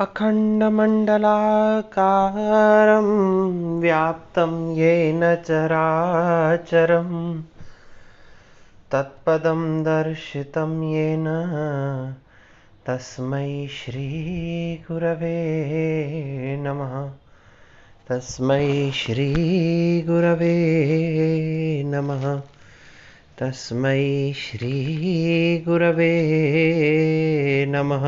अखण्डमण्डलाकारं व्याप्तं येन चराचरं तत्पदं दर्शितं येन तस्मै श्रीगुरवे नमः। तस्मै श्रीगुरवे नमः। तस्मै श्रीगुरवे नमः।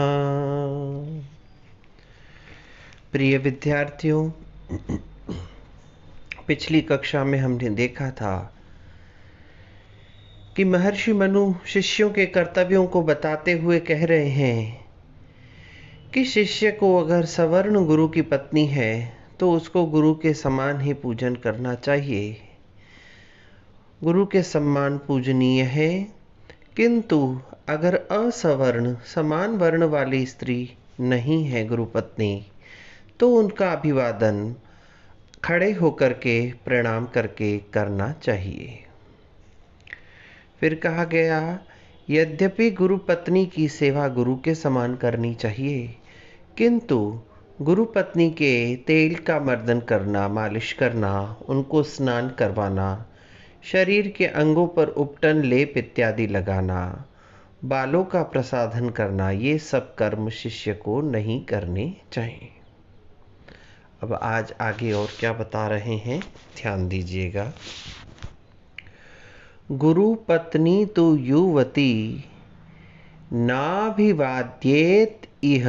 प्रिय विद्यार्थियों, पिछली कक्षा में हमने देखा था कि महर्षि मनु शिष्यों के कर्तव्यों को बताते हुए कह रहे हैं कि शिष्य को अगर सवर्ण गुरु की पत्नी है तो उसको गुरु के समान ही पूजन करना चाहिए। गुरु के सम्मान पूजनीय है, किंतु अगर असवर्ण समान वर्ण वाली स्त्री नहीं है गुरु पत्नी तो उनका अभिवादन खड़े होकर के प्रणाम करके करना चाहिए। फिर कहा गया, यद्यपि गुरु पत्नी की सेवा गुरु के समान करनी चाहिए, किंतु गुरु पत्नी के तेल का मर्दन करना, मालिश करना, उनको स्नान करवाना, शरीर के अंगों पर उपटन लेप इत्यादि लगाना, बालों का प्रसाधन करना, ये सब कर्म शिष्य को नहीं करने चाहिए। अब आज आगे और क्या बता रहे हैं, ध्यान दीजिएगा। गुरु पत्नी तु युवती नाभिवाद्येत इह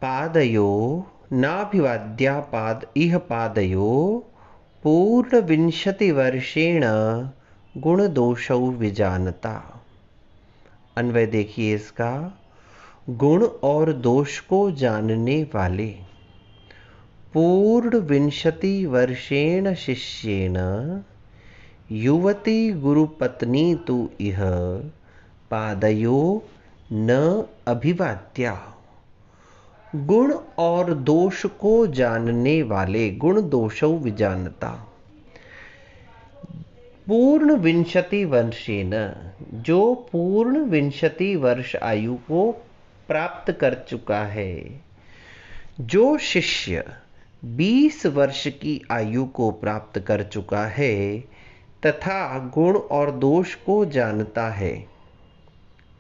पादयो नाभिवाद्या इह पादयो पूर्ण 20 वर्षेण गुण दोषौ विजानता। अन्वय देखिए इसका। गुण और दोष को जानने वाले पूर्ण 20 वर्षेण शिष्येन युवती गुरुपत्नी तु इह पादयो न अभिवाद्या। गुण और दोष को जानने वाले, गुण दोषौ विजानता। पूर्ण 20 वर्षेन, जो पूर्ण 20 वर्ष आयु को प्राप्त कर चुका है, जो शिष्य 20 वर्ष की आयु को प्राप्त कर चुका है तथा गुण और दोष को जानता है,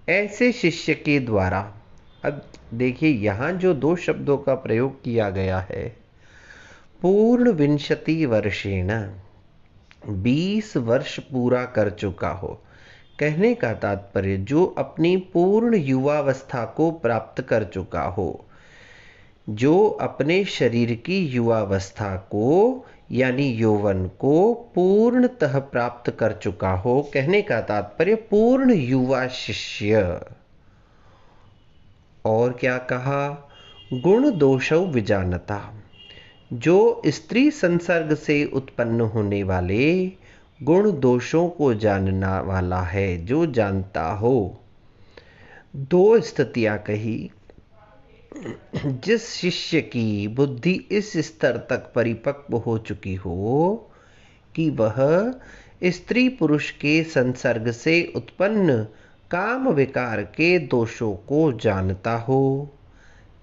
ऐसे शिष्य के द्वारा। अब देखिए, यहाँ जो दो शब्दों का प्रयोग किया गया है, पूर्ण 20 वर्षेण, 20 वर्ष पूरा कर चुका हो, कहने का तात्पर्य जो अपनी पूर्ण युवावस्था को प्राप्त कर चुका हो, जो अपने शरीर की युवावस्था को यानी यौवन को पूर्णतः प्राप्त कर चुका हो, कहने का तात्पर्य पूर्ण युवा शिष्य। और क्या कहा, गुण दोषौ विजानता, जो स्त्री संसर्ग से उत्पन्न होने वाले गुण दोषों को जानना वाला है, जो जानता हो। दो स्थितियां कही। जिस शिष्य की बुद्धि इस स्तर तक परिपक्व हो चुकी हो कि वह स्त्री पुरुष के संसर्ग से उत्पन्न काम विकार के दोषों को जानता हो,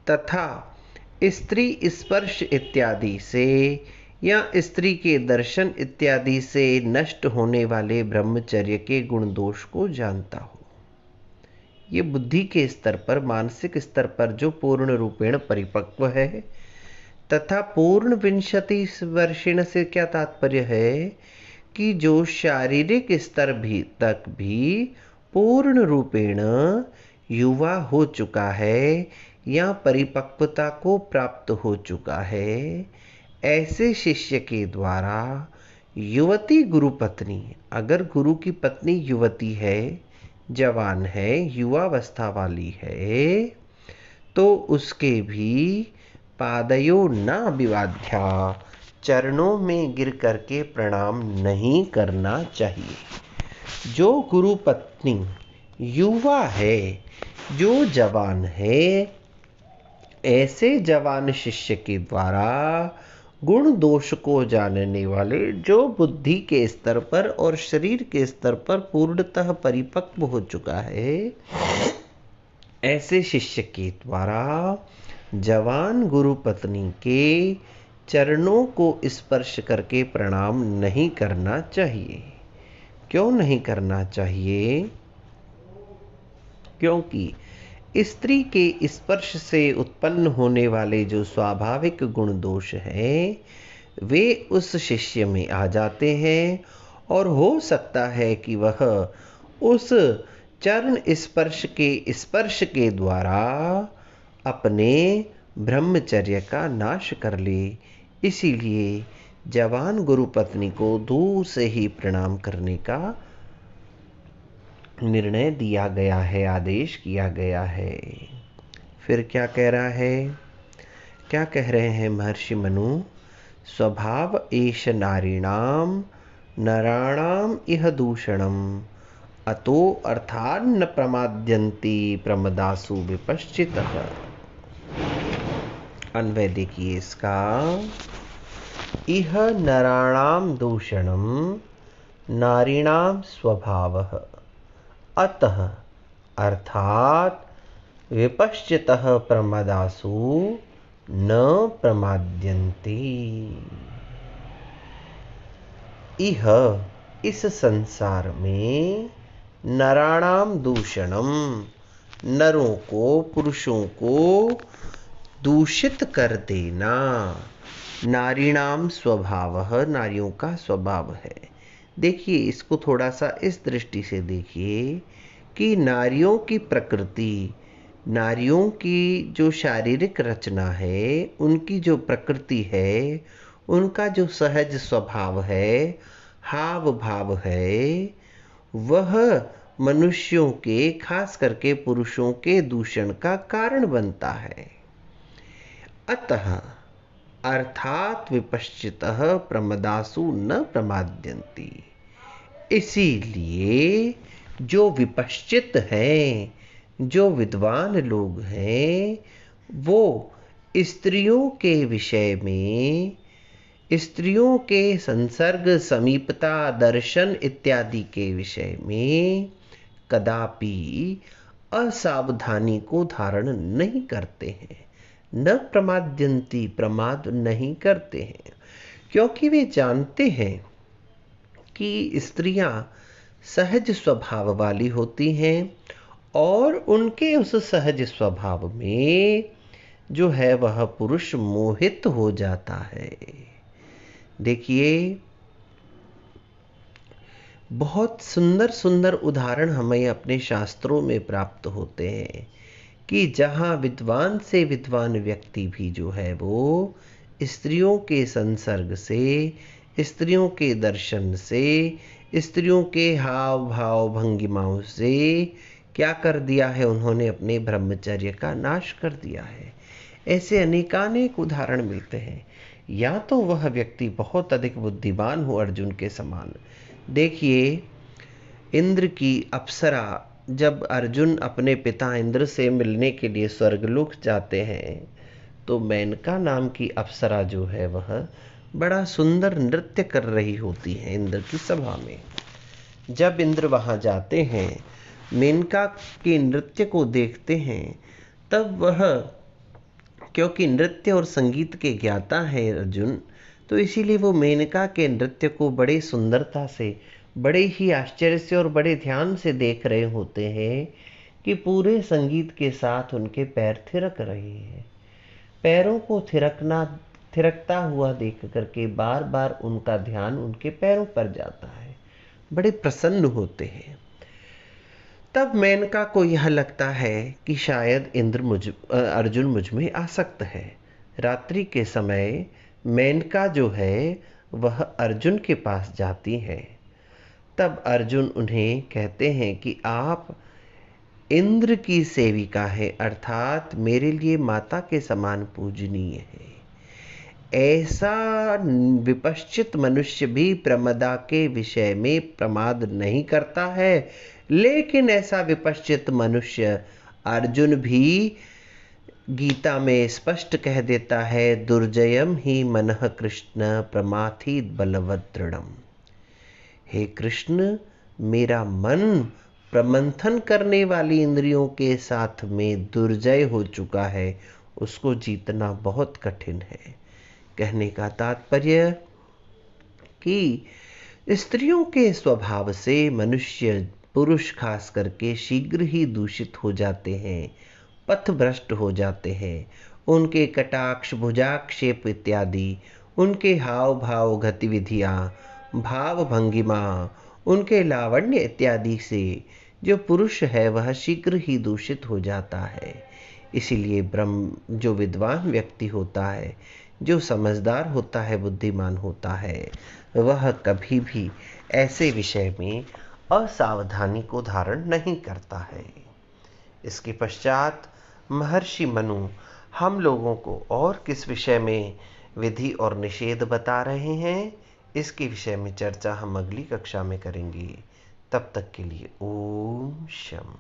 तथा स्त्री स्पर्श इत्यादि से या स्त्री के दर्शन इत्यादि से नष्ट होने वाले ब्रह्मचर्य के गुण दोष को जानता हो। ये बुद्धि के स्तर पर, मानसिक स्तर पर जो पूर्ण रूपेण परिपक्व है, तथा पूर्ण 20 वर्षेण से क्या तात्पर्य है कि जो शारीरिक स्तर तक भी पूर्ण रूपेण युवा हो चुका है या परिपक्वता को प्राप्त हो चुका है, ऐसे शिष्य के द्वारा युवती गुरु पत्नी, अगर गुरु की पत्नी युवती है, जवान है, युवावस्था वाली है, तो उसके भी पादयो न अभिवाद्या, चरणों में गिर करके प्रणाम नहीं करना चाहिए। जो गुरु पत्नी युवा है, जो जवान है, ऐसे जवान शिष्य के द्वारा गुण दोष को जानने वाले, जो बुद्धि के स्तर पर और शरीर के स्तर पर पूर्णतः परिपक्व हो चुका है, ऐसे शिष्य के द्वारा जवान गुरु पत्नी के चरणों को स्पर्श करके प्रणाम नहीं करना चाहिए। क्यों नहीं करना चाहिए? क्योंकि स्त्री के स्पर्श से उत्पन्न होने वाले जो स्वाभाविक गुण दोष हैं, वे उस शिष्य में आ जाते हैं और हो सकता है कि वह उस चरण स्पर्श के द्वारा अपने ब्रह्मचर्य का नाश कर ले। इसीलिए जवान गुरु पत्नी को दूर से ही प्रणाम करने का निर्णय दिया गया है, आदेश किया गया है। फिर क्या कह रहा है? क्या कह रहे हैं महर्षि मनु? स्वभाव एष नारीणाम नराणाम इह दूषणम अतो अर्थान्न प्रमाद्यन्ति प्रमदासु विपश्चितः। अन्वय देखिए इसका। इह नराणाम दूषणम नारीणाम स्वभावः अतः अर्थात विपश्चितः प्रमदासु न प्रमाद्यन्ति। इह इस संसार में नराणाम दूषणम नरों को, पुरुषों को दूषित कर देना। नारीणाम स्वभावः नारियों का स्वभाव है। देखिए इसको थोड़ा सा इस दृष्टि से देखिए कि नारियों की प्रकृति, नारियों की जो शारीरिक रचना है, उनकी जो प्रकृति है, उनका जो सहज स्वभाव है, हाव भाव है, वह मनुष्यों के, खास करके पुरुषों के दूषण का कारण बनता है। अतः अर्थात विपश्चितः प्रमदासु न प्रमाद्यन्ति। इसीलिए जो विपश्चित हैं, जो विद्वान लोग हैं, वो स्त्रियों के विषय में, स्त्रियों के संसर्ग, समीपता, दर्शन इत्यादि के विषय में कदापि असावधानी को धारण नहीं करते हैं। न प्रमाद्यन्ति प्रमाद नहीं करते हैं, क्योंकि वे जानते हैं कि स्त्रियां सहज स्वभाव वाली होती हैं और उनके उस सहज स्वभाव में जो है वह पुरुष मोहित हो जाता है। देखिए बहुत सुंदर सुंदर उदाहरण हमें अपने शास्त्रों में प्राप्त होते हैं कि जहाँ विद्वान से विद्वान व्यक्ति भी जो है वो स्त्रियों के संसर्ग से, स्त्रियों के दर्शन से, स्त्रियों के हाव भाव भंगिमाओं से क्या कर दिया है, उन्होंने अपने ब्रह्मचर्य का नाश कर दिया है। ऐसे अनेकानेक उदाहरण मिलते हैं। या तो वह व्यक्ति बहुत अधिक बुद्धिमान हो अर्जुन के समान। देखिए इंद्र की अप्सरा, जब अर्जुन अपने पिता इंद्र से मिलने के लिए स्वर्गलोक जाते हैं तो मेनका नाम की अप्सरा जो है वह बड़ा सुंदर नृत्य कर रही होती है इंद्र की सभा में। जब इंद्र वहां जाते हैं, मेनका के नृत्य को देखते हैं, तब वह, क्योंकि नृत्य और संगीत के ज्ञाता है अर्जुन, तो इसीलिए वो मेनका के नृत्य को बड़े सुंदरता से, बड़े ही आश्चर्य से और बड़े ध्यान से देख रहे होते हैं कि पूरे संगीत के साथ उनके पैर थिरक रहे हैं। पैरों को थिरकता हुआ देख करके बार बार उनका ध्यान उनके पैरों पर जाता है, बड़े प्रसन्न होते हैं। तब मेनका को यह लगता है कि शायद अर्जुन मुझ में आसक्त है। रात्रि के समय मेनका जो है वह अर्जुन के पास जाती है। तब अर्जुन उन्हें कहते हैं कि आप इंद्र की सेविका है, अर्थात मेरे लिए माता के समान पूजनीय है। ऐसा विपश्चित मनुष्य भी प्रमदा के विषय में प्रमाद नहीं करता है, लेकिन ऐसा विपश्चित मनुष्य अर्जुन भी गीता में स्पष्ट कह देता है, दुर्जयम ही मनः कृष्ण प्रमाथित बलवत् दृढ़म। हे कृष्ण, मेरा मन प्रमंथन करने वाली इंद्रियों के साथ में दुर्जय हो चुका है, उसको जीतना बहुत कठिन है। कहने का तात्पर्य कि स्त्रियों के स्वभाव से मनुष्य, पुरुष खास करके, शीघ्र ही दूषित हो जाते हैं, पथभ्रष्ट हो जाते हैं। उनके कटाक्ष, भुजाक्षेप इत्यादि, उनके हाव भाव, गतिविधियाँ, भाव भंगिमा, उनके लावण्य इत्यादि से जो पुरुष है वह शीघ्र ही दूषित हो जाता है। इसीलिए ब्रह्म, जो विद्वान व्यक्ति होता है, जो समझदार होता है, बुद्धिमान होता है, वह कभी भी ऐसे विषय में असावधानी को धारण नहीं करता है। इसके पश्चात महर्षि मनु हम लोगों को और किस विषय में विधि और निषेध बता रहे हैं, इसके विषय में चर्चा हम अगली कक्षा में करेंगे। तब तक के लिए ओम शम।